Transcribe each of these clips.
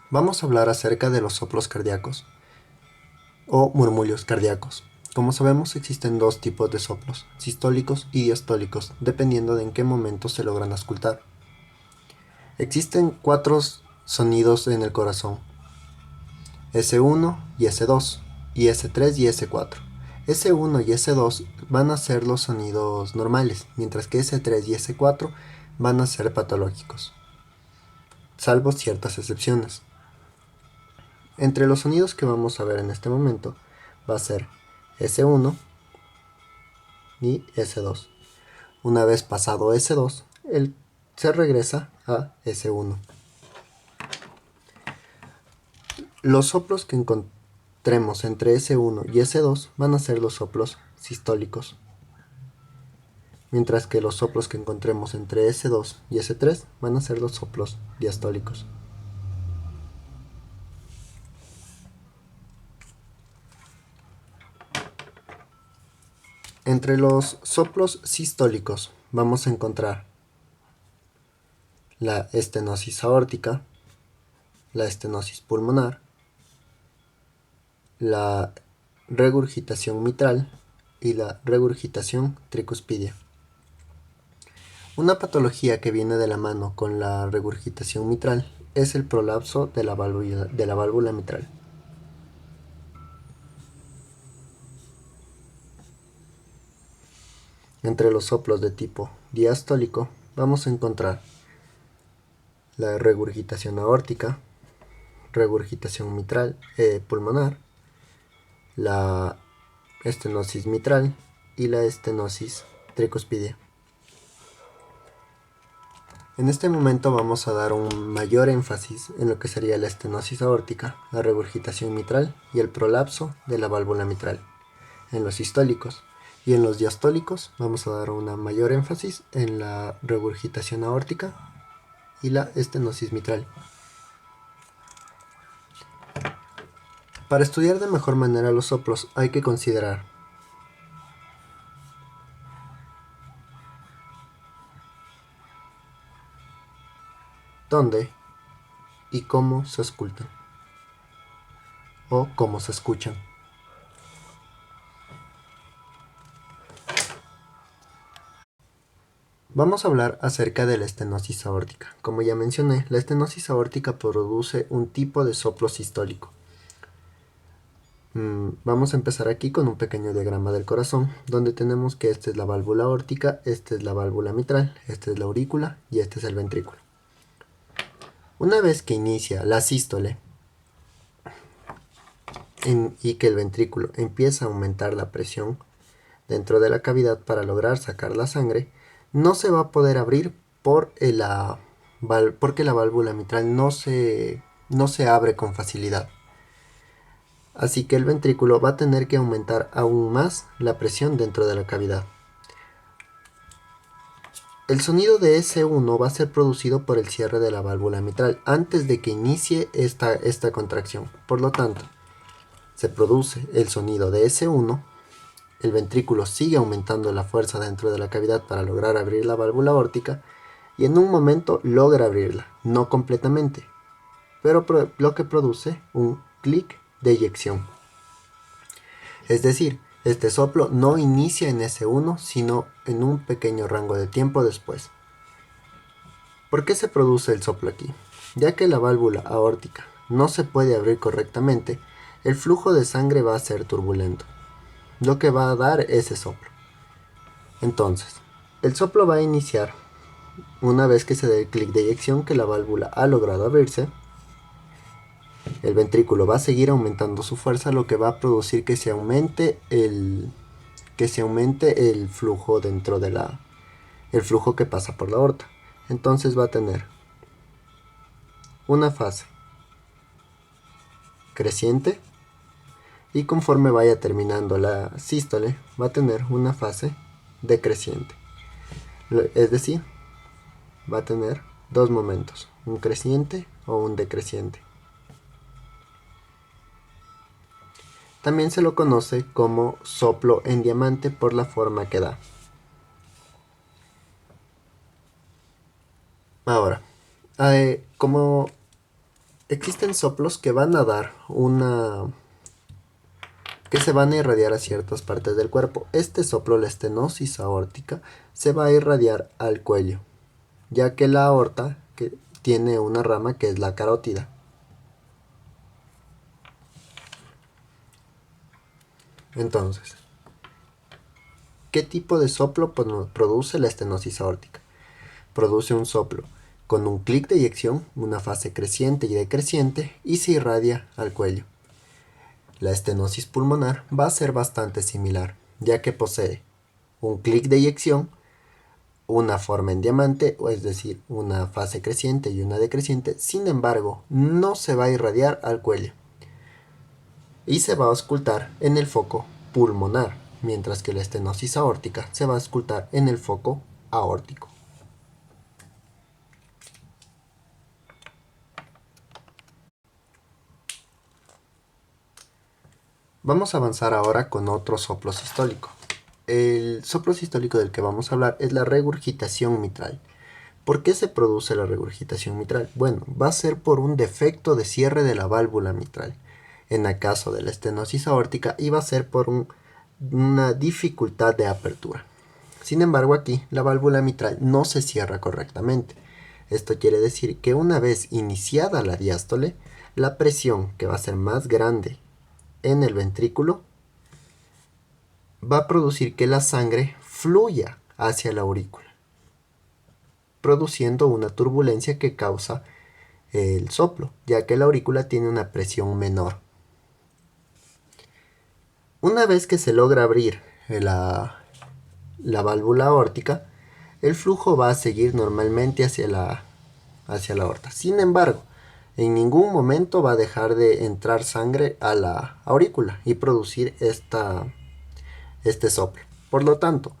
Vamos a hablar acerca de los soplos cardíacos o murmullos cardíacos. Como sabemos, existen dos tipos de soplos, sistólicos y diastólicos, dependiendo de en qué momento se logran auscultar. Existen cuatro sonidos en el corazón: S1 y S2, y S3 y S4. S1 y S2 van a ser los sonidos normales, mientras que S3 y S4 van a ser patológicos, salvo ciertas excepciones. Entre los sonidos que vamos a ver en este momento va a ser S1 y S2. Una vez pasado S2, se regresa a S1. Los soplos que encontremos entre S1 y S2 van a ser los soplos sistólicos, mientras que los soplos que encontremos entre S2 y S3 van a ser los soplos diastólicos. Entre los soplos sistólicos vamos a encontrar la estenosis aórtica, la estenosis pulmonar, la regurgitación mitral y la regurgitación tricuspidia. Una patología que viene de la mano con la regurgitación mitral es el prolapso de la válvula mitral. Entre los soplos de tipo diastólico vamos a encontrar la regurgitación aórtica, regurgitación mitral pulmonar, la estenosis mitral y la estenosis tricuspidia. En este momento vamos a dar un mayor énfasis en lo que sería la estenosis aórtica, la regurgitación mitral y el prolapso de la válvula mitral en los sistólicos, y en los diastólicos vamos a dar una mayor énfasis en la regurgitación aórtica y la estenosis mitral. Para estudiar de mejor manera los soplos hay que considerar dónde y cómo se auscultan o cómo se escuchan. Vamos a hablar acerca de la estenosis aórtica. Como ya mencioné, la estenosis aórtica produce un tipo de soplo sistólico. Vamos a empezar aquí con un pequeño diagrama del corazón, donde tenemos que esta es la válvula aórtica, esta es la válvula mitral, esta es la aurícula y este es el ventrículo. Una vez que inicia la sístole y que el ventrículo empieza a aumentar la presión dentro de la cavidad para lograr sacar la sangre, no se va a poder abrir porque la válvula mitral no se abre con facilidad. Así que el ventrículo va a tener que aumentar aún más la presión dentro de la cavidad. El sonido de S1 va a ser producido por el cierre de la válvula mitral antes de que inicie esta contracción. Por lo tanto, se produce el sonido de S1, el ventrículo sigue aumentando la fuerza dentro de la cavidad para lograr abrir la válvula aórtica y en un momento logra abrirla, no completamente, pero lo que produce un clic de eyección. Es decir, este soplo no inicia en S1, sino en un pequeño rango de tiempo después. ¿Por qué se produce el soplo aquí? Ya que la válvula aórtica no se puede abrir correctamente, el flujo de sangre va a ser turbulento, lo que va a dar ese soplo. Entonces, el soplo va a iniciar una vez que se dé el clic de eyección que la válvula ha logrado abrirse. El ventrículo va a seguir aumentando su fuerza, lo que va a producir que se aumente el flujo dentro de el flujo que pasa por la aorta. Entonces va a tener una fase creciente y conforme vaya terminando la sístole va a tener una fase decreciente. Es decir, va a tener dos momentos, un creciente o un decreciente. También se lo conoce como soplo en diamante por la forma que da. Ahora, como Existen soplos que van a dar que se van a irradiar a ciertas partes del cuerpo. Este soplo, la estenosis aórtica, se va a irradiar al cuello, ya que la aorta tiene una rama que es la carótida. Entonces, ¿qué tipo de soplo produce la estenosis aórtica? Produce un soplo con un clic de eyección, una fase creciente y decreciente, y se irradia al cuello. La estenosis pulmonar va a ser bastante similar, ya que posee un clic de eyección, una forma en diamante, o es decir, una fase creciente y una decreciente. Sin embargo, no se va a irradiar al cuello y se va a auscultar en el foco pulmonar, mientras que la estenosis aórtica se va a auscultar en el foco aórtico. Vamos a avanzar ahora con otro soplo sistólico. El soplo sistólico del que vamos a hablar es la regurgitación mitral. ¿Por qué se produce la regurgitación mitral? Bueno, va a ser por un defecto de cierre de la válvula mitral. En el caso de la estenosis aórtica, iba a ser por una dificultad de apertura. Sin embargo, aquí la válvula mitral no se cierra correctamente. Esto quiere decir que una vez iniciada la diástole, la presión, que va a ser más grande en el ventrículo, va a producir que la sangre fluya hacia la aurícula, produciendo una turbulencia que causa el soplo, ya que la aurícula tiene una presión menor. Una vez que se logra abrir la válvula aórtica, el flujo va a seguir normalmente hacia la aorta. Sin embargo, en ningún momento va a dejar de entrar sangre a la aurícula y producir este soplo. Por lo tanto,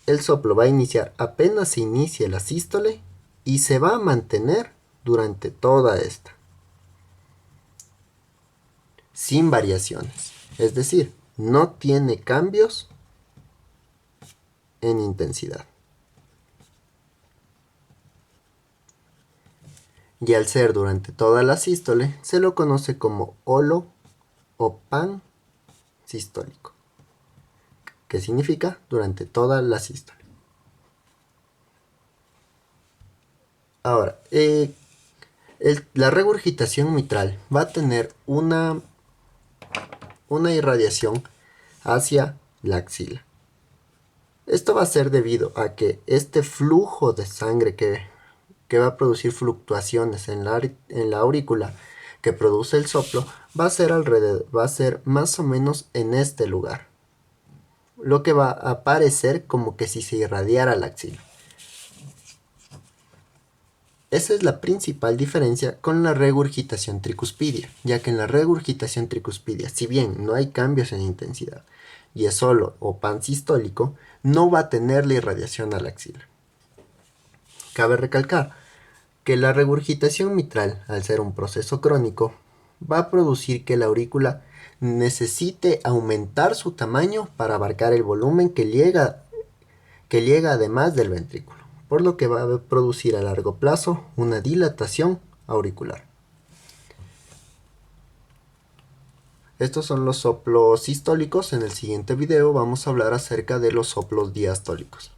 el soplo va a iniciar apenas se inicie la sístole y se va a mantener durante toda esta, sin variaciones. Es decir, no tiene cambios en intensidad. Y al ser durante toda la sístole, se lo conoce como holo o pan sistólico, que significa durante toda la sístole. Ahora, la regurgitación mitral va a tener una irradiación hacia la axila. Esto va a ser debido a que este flujo de sangre que va a producir fluctuaciones en la aurícula que produce el soplo va a ser más o menos en este lugar, lo que va a parecer como que si se irradiara la axila. Esa es la principal diferencia con la regurgitación tricuspidia, ya que en la regurgitación tricuspidia, si bien no hay cambios en intensidad y es solo o pansistólico, no va a tener la irradiación a la axila. Cabe recalcar que la regurgitación mitral, al ser un proceso crónico, va a producir que la aurícula necesite aumentar su tamaño para abarcar el volumen que llega además del ventrículo, por lo que va a producir a largo plazo una dilatación auricular. Estos son los soplos sistólicos. En el siguiente video vamos a hablar acerca de los soplos diastólicos.